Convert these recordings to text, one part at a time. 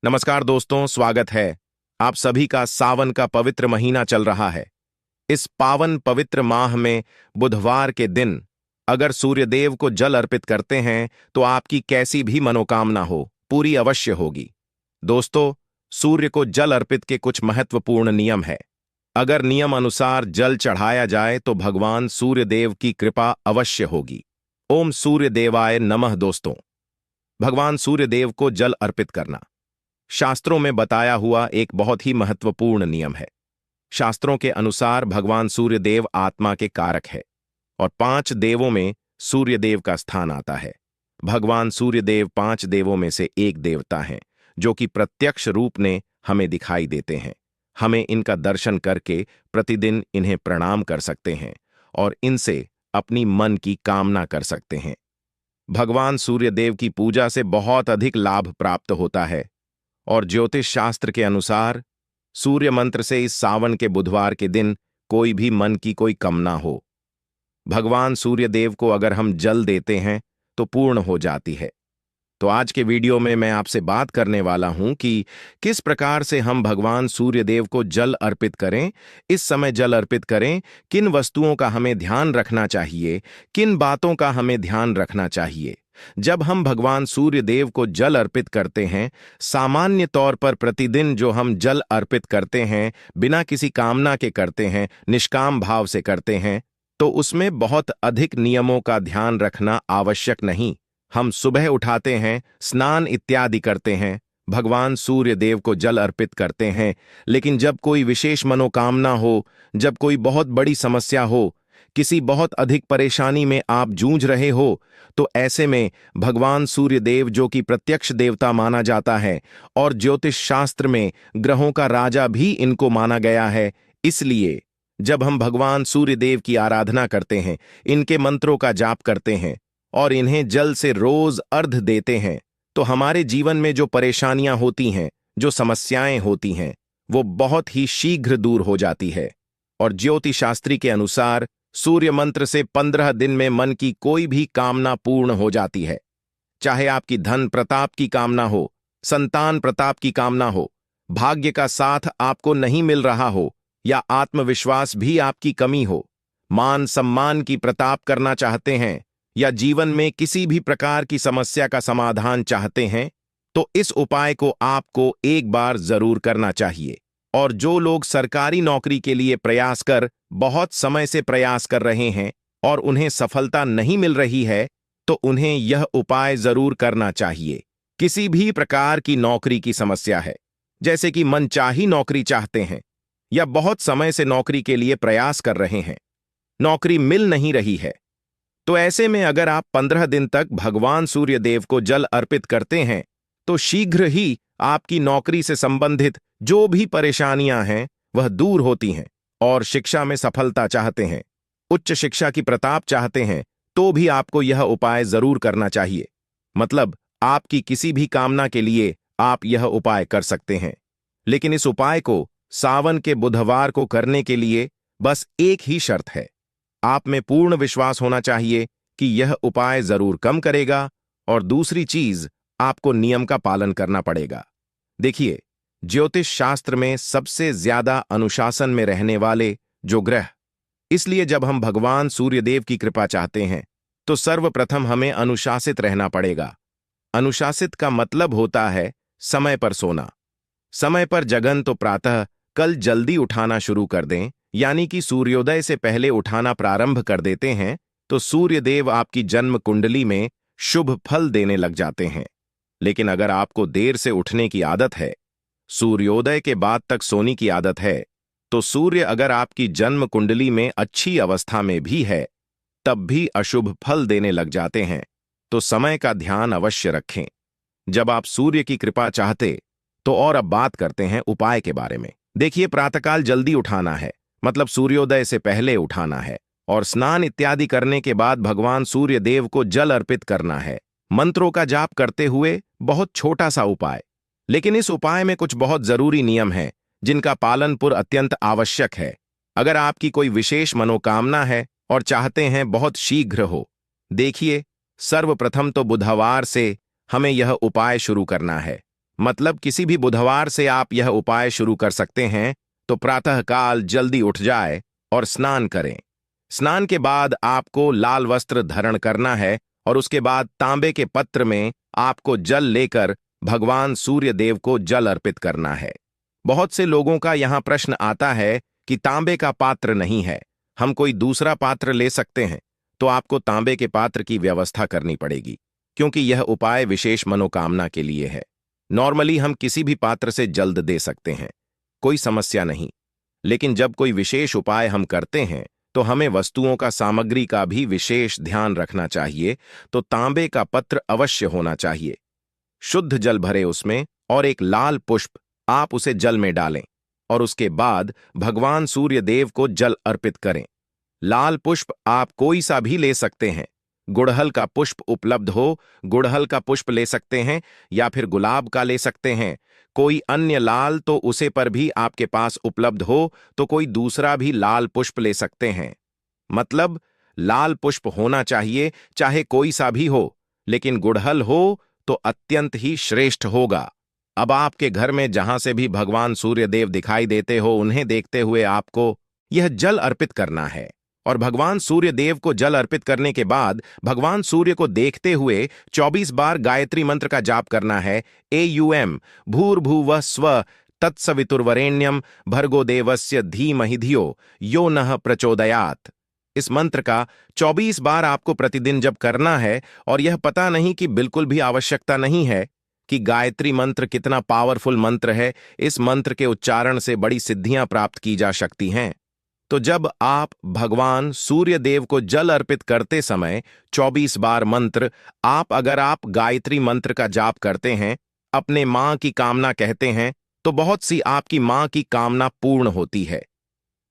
नमस्कार दोस्तों, स्वागत है आप सभी का। सावन का पवित्र महीना चल रहा है। इस पावन पवित्र माह में बुधवार के दिन अगर सूर्यदेव को जल अर्पित करते हैं तो आपकी कैसी भी मनोकामना हो पूरी अवश्य होगी। दोस्तों, सूर्य को जल अर्पित के कुछ महत्वपूर्ण नियम है। अगर नियम अनुसार जल चढ़ाया जाए तो भगवान सूर्यदेव की कृपा अवश्य होगी। ओम सूर्य देवाय नमः। दोस्तों, भगवान सूर्यदेव को जल अर्पित करना शास्त्रों में बताया हुआ एक बहुत ही महत्वपूर्ण नियम है। शास्त्रों के अनुसार भगवान सूर्यदेव आत्मा के कारक है और 5 देवों में सूर्यदेव का स्थान आता है। भगवान सूर्यदेव 5 देवों में से एक देवता हैं जो कि प्रत्यक्ष रूप में हमें दिखाई देते हैं। हमें इनका दर्शन करके प्रतिदिन इन्हें प्रणाम कर सकते हैं और इनसे अपनी मन की कामना कर सकते हैं। भगवान सूर्यदेव की पूजा से बहुत अधिक लाभ प्राप्त होता है और ज्योतिष शास्त्र के अनुसार सूर्य मंत्र से इस सावन के बुधवार के दिन कोई भी मन की कोई कामना हो, भगवान सूर्यदेव को अगर हम जल देते हैं तो पूर्ण हो जाती है। तो आज के वीडियो में मैं आपसे बात करने वाला हूं कि किस प्रकार से हम भगवान सूर्यदेव को जल अर्पित करें, इस समय जल अर्पित करें, किन वस्तुओं का हमें ध्यान रखना चाहिए, किन बातों का हमें ध्यान रखना चाहिए। जब हम भगवान सूर्यदेव को जल अर्पित करते हैं, सामान्य तौर पर प्रतिदिन जो हम जल अर्पित करते हैं बिना किसी कामना के करते हैं, निष्काम भाव से करते हैं, तो उसमें बहुत अधिक नियमों का ध्यान रखना आवश्यक नहीं। हम सुबह उठाते हैं, स्नान इत्यादि करते हैं, भगवान सूर्यदेव को जल अर्पित करते हैं, लेकिन जब कोई विशेष मनोकामना हो, जब कोई बहुत बड़ी समस्या हो, किसी बहुत अधिक परेशानी में आप जूझ रहे हो, तो ऐसे में भगवान सूर्यदेव जो कि प्रत्यक्ष देवता माना जाता है और ज्योतिष शास्त्र में ग्रहों का राजा भी इनको माना गया है, इसलिए जब हम भगवान सूर्यदेव की आराधना करते हैं, इनके मंत्रों का जाप करते हैं और इन्हें जल से रोज अर्घ देते हैं, तो हमारे जीवन में जो परेशानियां होती हैं, जो समस्याएं होती हैं, वो बहुत ही शीघ्र दूर हो जाती है। और ज्योतिष शास्त्री के अनुसार सूर्य मंत्र से 15 दिन में मन की कोई भी कामना पूर्ण हो जाती है। चाहे आपकी धन प्रताप की कामना हो, संतान प्रताप की कामना हो, भाग्य का साथ आपको नहीं मिल रहा हो, या आत्मविश्वास भी आपकी कमी हो, मान सम्मान की प्रताप करना चाहते हैं, या जीवन में किसी भी प्रकार की समस्या का समाधान चाहते हैं, तो इस उपाय को आपको एक बार जरूर करना चाहिए। और जो लोग सरकारी नौकरी के लिए प्रयास कर बहुत समय से प्रयास कर रहे हैं और उन्हें सफलता नहीं मिल रही है, तो उन्हें यह उपाय जरूर करना चाहिए। किसी भी प्रकार की नौकरी की समस्या है, जैसे कि मनचाही नौकरी चाहते हैं या बहुत समय से नौकरी के लिए प्रयास कर रहे हैं, नौकरी मिल नहीं रही है, तो ऐसे में अगर आप 15 दिन तक भगवान सूर्यदेव को जल अर्पित करते हैं तो शीघ्र ही आपकी नौकरी से संबंधित जो भी परेशानियां हैं वह दूर होती हैं। और शिक्षा में सफलता चाहते हैं, उच्च शिक्षा की प्रताप चाहते हैं, तो भी आपको यह उपाय जरूर करना चाहिए। मतलब आपकी किसी भी कामना के लिए आप यह उपाय कर सकते हैं, लेकिन इस उपाय को सावन के बुधवार को करने के लिए बस एक ही शर्त है। आप में पूर्ण विश्वास होना चाहिए कि यह उपाय जरूर कम करेगा, और दूसरी चीज, आपको नियम का पालन करना पड़ेगा। देखिए, ज्योतिष शास्त्र में सबसे ज्यादा अनुशासन में रहने वाले जो ग्रह, इसलिए जब हम भगवान सूर्यदेव की कृपा चाहते हैं तो सर्वप्रथम हमें अनुशासित रहना पड़ेगा। अनुशासित का मतलब होता है समय पर सोना, समय पर जगन। तो प्रातः कल जल्दी उठाना शुरू कर दें, यानी कि सूर्योदय से पहले उठाना प्रारंभ कर देते हैं, तो सूर्यदेव आपकी जन्म कुंडली में शुभ फल देने लग जाते हैं। लेकिन अगर आपको देर से उठने की आदत है, सूर्योदय के बाद तक सोने की आदत है, तो सूर्य अगर आपकी जन्म कुंडली में अच्छी अवस्था में भी है, तब भी अशुभ फल देने लग जाते हैं। तो समय का ध्यान अवश्य रखें जब आप सूर्य की कृपा चाहते। तो और अब बात करते हैं उपाय के बारे में। देखिए, प्रातःकाल जल्दी उठाना है, मतलब सूर्योदय से पहले उठाना है, और स्नान इत्यादि करने के बाद भगवान सूर्यदेव को जल अर्पित करना है, मंत्रों का जाप करते हुए। बहुत छोटा सा उपाय, लेकिन इस उपाय में कुछ बहुत जरूरी नियम हैं जिनका पालन पुर अत्यंत आवश्यक है। अगर आपकी कोई विशेष मनोकामना है और चाहते हैं बहुत शीघ्र हो, देखिए, सर्वप्रथम तो बुधवार से हमें यह उपाय शुरू करना है। मतलब किसी भी बुधवार से आप यह उपाय शुरू कर सकते हैं। तो प्रातःकाल जल्दी उठ जाए और स्नान करें। स्नान के बाद आपको लाल वस्त्र धारण करना है और उसके बाद तांबे के पत्र में आपको जल लेकर भगवान सूर्य देव को जल अर्पित करना है। बहुत से लोगों का यहां प्रश्न आता है कि तांबे का पात्र नहीं है, हम कोई दूसरा पात्र ले सकते हैं। तो आपको तांबे के पात्र की व्यवस्था करनी पड़ेगी, क्योंकि यह उपाय विशेष मनोकामना के लिए है। नॉर्मली हम किसी भी पात्र से जल्द दे सकते हैं, कोई समस्या नहीं। लेकिन जब कोई विशेष उपाय हम करते हैं तो हमें वस्तुओं का सामग्री का भी विशेष ध्यान रखना चाहिए। तो तांबे का पत्र अवश्य होना चाहिए, शुद्ध जल भरे उसमें, और एक लाल पुष्प आप उसे जल में डालें और उसके बाद भगवान सूर्य देव को जल अर्पित करें। लाल पुष्प आप कोई सा भी ले सकते हैं। गुड़हल का पुष्प उपलब्ध हो, गुड़हल का पुष्प ले सकते हैं, या फिर गुलाब का ले सकते हैं। कोई अन्य लाल तो उसे पर भी आपके पास उपलब्ध हो तो कोई दूसरा भी लाल पुष्प ले सकते हैं। मतलब लाल पुष्प होना चाहिए, चाहे कोई सा भी हो, लेकिन गुड़हल हो तो अत्यंत ही श्रेष्ठ होगा। अब आपके घर में जहां से भी भगवान सूर्य देव दिखाई देते हो, उन्हें देखते हुए आपको यह जल अर्पित करना है। और भगवान सूर्य देव को जल अर्पित करने के बाद भगवान सूर्य को देखते हुए 24 बार गायत्री मंत्र का जाप करना है। AUM भूर्भुवः स्वः तत्सवितुर्वरेण्यम भर्गो देवस्य धीमहि धियो यो नः प्रचोदयात्। इस मंत्र का 24 बार आपको प्रतिदिन जप करना है। और यह पता नहीं कि बिल्कुल भी आवश्यकता नहीं है कि गायत्री मंत्र कितना पावरफुल मंत्र है। इस मंत्र के उच्चारण से बड़ी सिद्धियां प्राप्त की जा सकती हैं। तो जब आप भगवान सूर्य देव को जल अर्पित करते समय 24 बार मंत्र अगर आप गायत्री मंत्र का जाप करते हैं, अपने मां की कामना कहते हैं, तो बहुत सी आपकी मां की कामना पूर्ण होती है।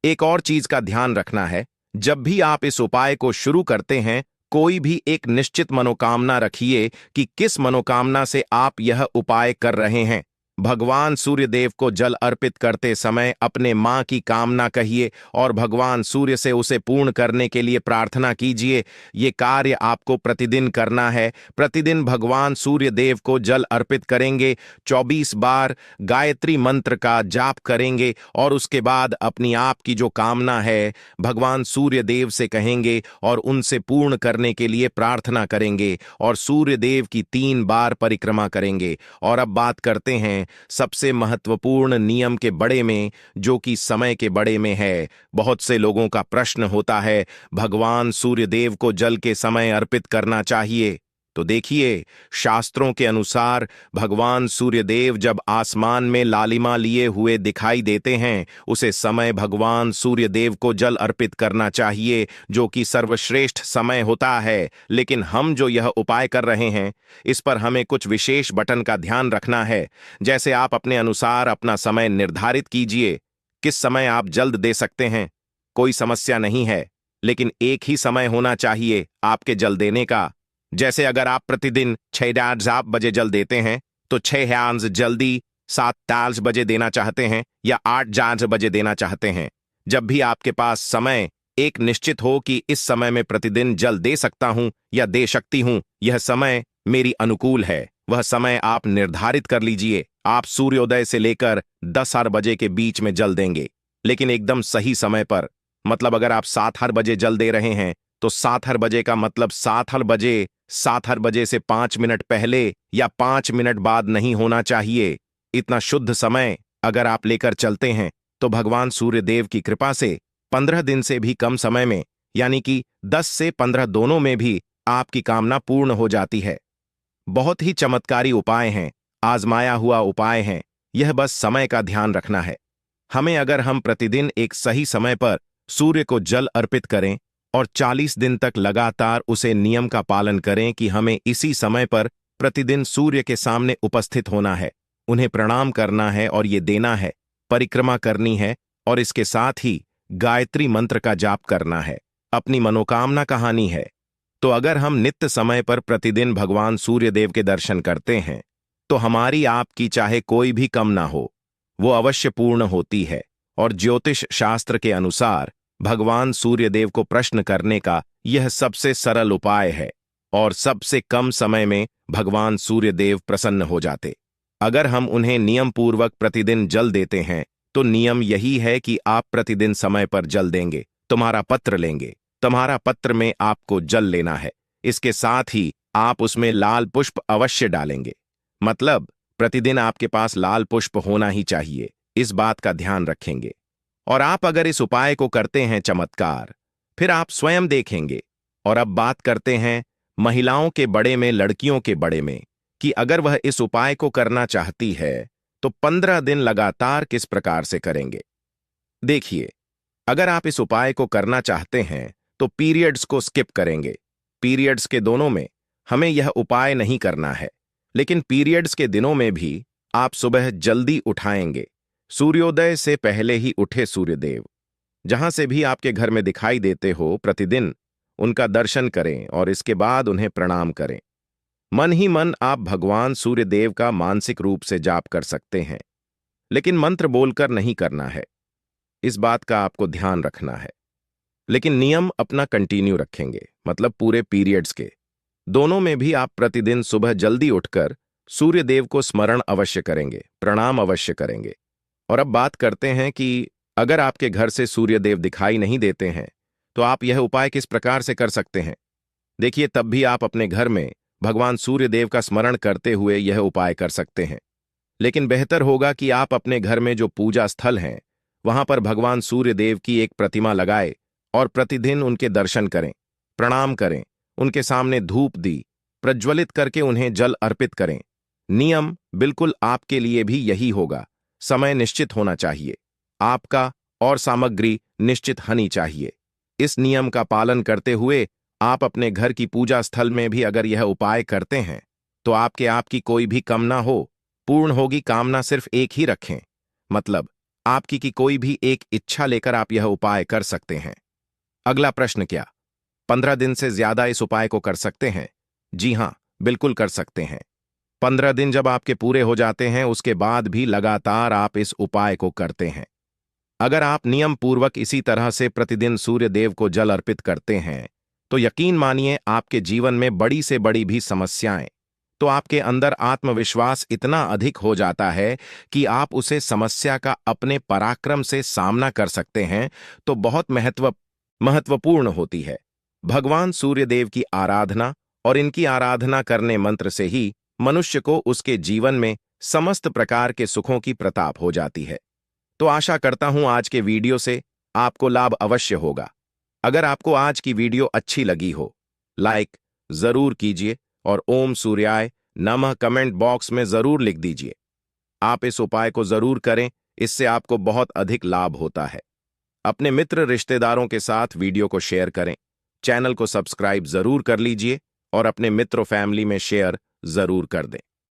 एक और चीज का ध्यान रखना है, जब भी आप इस उपाय को शुरू करते हैं, कोई भी एक निश्चित मनोकामना रखिए कि किस मनोकामना से आप यह उपाय कर रहे हैं। भगवान सूर्य देव को जल अर्पित करते समय अपने मां की कामना कहिए और भगवान सूर्य से उसे पूर्ण करने के लिए प्रार्थना कीजिए। ये कार्य आपको प्रतिदिन करना है। प्रतिदिन भगवान सूर्य देव को जल अर्पित करेंगे, 24 बार गायत्री मंत्र का जाप करेंगे और उसके बाद अपनी आप की जो कामना है भगवान सूर्य देव से कहेंगे और उनसे पूर्ण करने के लिए प्रार्थना करेंगे और सूर्य देव की 3 बार परिक्रमा करेंगे। और अब बात करते हैं सबसे महत्वपूर्ण नियम के बड़े में, जो कि समय के बड़े में है। बहुत से लोगों का प्रश्न होता है, भगवान सूर्य देव को जल के समय अर्पित करना चाहिए। तो देखिए, शास्त्रों के अनुसार भगवान सूर्यदेव जब आसमान में लालिमा लिए हुए दिखाई देते हैं, उसे समय भगवान सूर्यदेव को जल अर्पित करना चाहिए, जो कि सर्वश्रेष्ठ समय होता है। लेकिन हम जो यह उपाय कर रहे हैं, इस पर हमें कुछ विशेष बटन का ध्यान रखना है। जैसे आप अपने अनुसार अपना समय निर्धारित कीजिए, किस समय आप जल्द दे सकते हैं, कोई समस्या नहीं है, लेकिन एक ही समय होना चाहिए आपके जल देने का। जैसे अगर आप प्रतिदिन 6 बजे जल देते हैं, तो 6 जल्दी 7 बजे देना चाहते हैं या 8 बजे देना चाहते हैं। जब भी आपके पास समय एक निश्चित हो कि इस समय में प्रतिदिन जल दे सकता हूं या दे सकती हूं, यह समय मेरी अनुकूल है, वह समय आप निर्धारित कर लीजिए। आप सूर्योदय से लेकर 10 बजे के बीच में जल देंगे, लेकिन एकदम सही समय पर। मतलब अगर आप 7 बजे जल दे रहे हैं, तो 7 बजे का मतलब 7 बजे से 5 मिनट पहले या 5 मिनट बाद नहीं होना चाहिए। इतना शुद्ध समय अगर आप लेकर चलते हैं, तो भगवान सूर्यदेव की कृपा से 15 दिन से भी कम समय में, यानी कि 10 से 15 दोनों में भी आपकी कामना पूर्ण हो जाती है। बहुत ही चमत्कारी उपाय हैं, आजमाया हुआ उपाय हैं। यह बस समय का ध्यान रखना है हमें। अगर हम प्रतिदिन एक सही समय पर सूर्य को जल अर्पित करें और 40 दिन तक लगातार उसे नियम का पालन करें कि हमें इसी समय पर प्रतिदिन सूर्य के सामने उपस्थित होना है, उन्हें प्रणाम करना है और ये देना है, परिक्रमा करनी है और इसके साथ ही गायत्री मंत्र का जाप करना है, अपनी मनोकामना कहानी है। तो अगर हम नित्य समय पर प्रतिदिन भगवान सूर्यदेव के दर्शन करते हैं, तो हमारी आपकी चाहे कोई भी कामना हो, वो अवश्य पूर्ण होती है। और ज्योतिष शास्त्र के अनुसार भगवान सूर्यदेव को प्रश्न करने का यह सबसे सरल उपाय है और सबसे कम समय में भगवान सूर्यदेव प्रसन्न हो जाते। अगर हम उन्हें नियम पूर्वक प्रतिदिन जल देते हैं तो नियम यही है कि आप प्रतिदिन समय पर जल देंगे, तुम्हारा पत्र लेंगे। तुम्हारा पत्र में आपको जल लेना है। इसके साथ ही आप उसमें लाल पुष्प अवश्य डालेंगे। मतलब प्रतिदिन आपके पास लाल पुष्प होना ही चाहिए, इस बात का ध्यान रखेंगे। और आप अगर इस उपाय को करते हैं चमत्कार, फिर आप स्वयं देखेंगे। और अब बात करते हैं महिलाओं के बड़े में, लड़कियों के बड़े में, कि अगर वह इस उपाय को करना चाहती है तो 15 दिन लगातार किस प्रकार से करेंगे। देखिए, अगर आप इस उपाय को करना चाहते हैं तो पीरियड्स को स्किप करेंगे। पीरियड्स के दोनों में हमें यह उपाय नहीं करना है, लेकिन पीरियड्स के दिनों में भी आप सुबह जल्दी उठाएंगे। सूर्योदय से पहले ही उठे सूर्यदेव, जहां से भी आपके घर में दिखाई देते हो, प्रतिदिन उनका दर्शन करें और इसके बाद उन्हें प्रणाम करें। मन ही मन आप भगवान सूर्यदेव का मानसिक रूप से जाप कर सकते हैं, लेकिन मंत्र बोलकर नहीं करना है। इस बात का आपको ध्यान रखना है। लेकिन नियम अपना कंटिन्यू रखेंगे, मतलब पूरे पीरियड्स के दोनों में भी आप प्रतिदिन सुबह जल्दी उठकर सूर्यदेव को स्मरण अवश्य करेंगे, प्रणाम अवश्य करेंगे। और अब बात करते हैं कि अगर आपके घर से सूर्यदेव दिखाई नहीं देते हैं तो आप यह उपाय किस प्रकार से कर सकते हैं। देखिए, तब भी आप अपने घर में भगवान सूर्यदेव का स्मरण करते हुए यह उपाय कर सकते हैं। लेकिन बेहतर होगा कि आप अपने घर में जो पूजा स्थल हैं वहां पर भगवान सूर्यदेव की एक प्रतिमा लगाए और प्रतिदिन उनके दर्शन करें, प्रणाम करें, उनके सामने धूप दी प्रज्वलित करके उन्हें जल अर्पित करें। नियम बिल्कुल आपके लिए भी यही होगा। समय निश्चित होना चाहिए आपका, और सामग्री निश्चित होनी चाहिए। इस नियम का पालन करते हुए आप अपने घर की पूजा स्थल में भी अगर यह उपाय करते हैं तो आपकी कोई भी कामना हो पूर्ण होगी। कामना सिर्फ एक ही रखें, मतलब आपकी की कोई भी एक इच्छा लेकर आप यह उपाय कर सकते हैं। अगला प्रश्न, क्या 15 दिन से ज्यादा इस उपाय को कर सकते हैं? जी हां, बिल्कुल कर सकते हैं। 15 दिन जब आपके पूरे हो जाते हैं उसके बाद भी लगातार आप इस उपाय को करते हैं। अगर आप नियम पूर्वक इसी तरह से प्रतिदिन सूर्य देव को जल अर्पित करते हैं तो यकीन मानिए आपके जीवन में बड़ी से बड़ी भी समस्याएं, तो आपके अंदर आत्मविश्वास इतना अधिक हो जाता है कि आप उसे समस्या का अपने पराक्रम से सामना कर सकते हैं। तो बहुत महत्वपूर्ण होती है भगवान सूर्यदेव की आराधना, और इनकी आराधना करने मंत्र से ही मनुष्य को उसके जीवन में समस्त प्रकार के सुखों की प्रताप हो जाती है। तो आशा करता हूं आज के वीडियो से आपको लाभ अवश्य होगा। अगर आपको आज की वीडियो अच्छी लगी हो, लाइक जरूर कीजिए और ओम सूर्याय नमः कमेंट बॉक्स में जरूर लिख दीजिए। आप इस उपाय को जरूर करें, इससे आपको बहुत अधिक लाभ होता है। अपने मित्र रिश्तेदारों के साथ वीडियो को शेयर करें, चैनल को सब्सक्राइब जरूर कर लीजिए और अपने मित्रों फैमिली में शेयर जरूर कर दें।